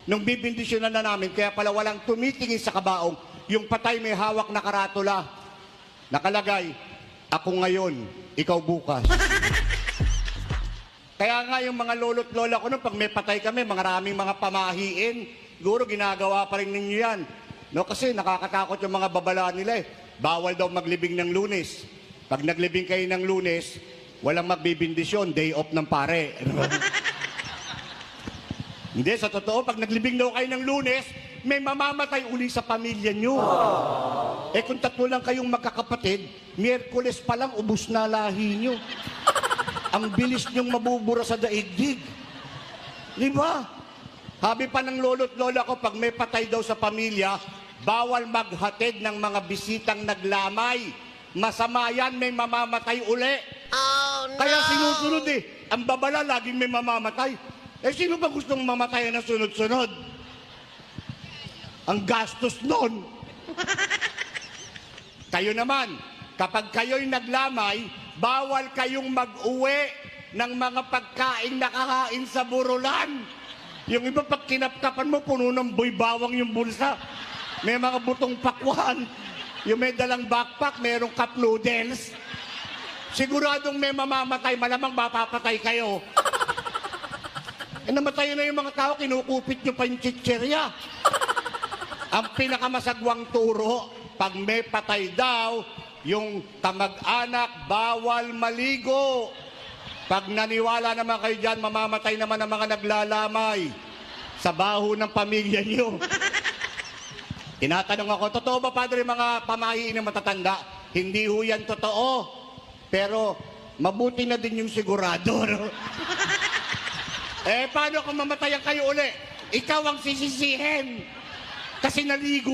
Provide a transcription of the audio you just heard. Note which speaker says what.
Speaker 1: nung bibindisyonan na namin, kaya pala walang tumitingin sa kabaong, yung patay may hawak na karatula. Nakalagay, ako ngayon, ikaw bukas. Kaya nga yung mga lolo't lola ko nung pag may patay kami, maraming mga pamahiin, siguro ginagawa pa rin ninyo yan. No, kasi nakakatakot yung mga babala nila eh. Bawal daw maglibing ng Lunes. Pag naglibing kayo ng Lunes, walang magbibindisyon, day off ng pare. Hindi, sa totoo, pag naglibing daw kayo ng Lunes, may mamamatay uli sa pamilya nyo. Eh kung tatlo lang kayong magkakapatid, Miyerkules pa lang ubus na lahi nyo. Ang bilis nyong mabubura sa daigdig. Di ba? Habi pa ng lolo't lola ko, pag may patay daw sa pamilya, bawal maghatid ng mga bisitang naglamay. Masama yan, may mamamatay uli.
Speaker 2: Oh, no!
Speaker 1: Kaya sinusunod eh. Ang babala, laging may mamamatay. Eh, sino ba gustong mamatay na sunod-sunod? Ang gastos nun. Kayo naman, kapag kayo'y naglamay, bawal kayong mag-uwi ng mga pagkain nakakain sa burulan. Yung iba, pag kinapkapan mo, puno ng buy-bawang yung bulsa. May mga butong pakwan. Yung may dalang backpack, merong cup noodles. Siguradong may mamamatay, malamang mapapatay kayo. Eh, namatay na yung mga tao, kinukupit nyo pa yung chicherya. Ang pinakamasagwang turo, pag may patay daw, yung kamag-anak, bawal maligo. Pag naniwala naman kayo dyan, mamamatay naman ang mga naglalamay sa baho ng pamilya nyo. Tinatanong ako, totoo ba, Padre, mga pamahiin na matatanda? Hindi ho yan totoo. Pero mabuti na din yung sigurado. No? Eh, paano kung mamatayan kayo uli? Ikaw ang sisisihin. Kasi naligo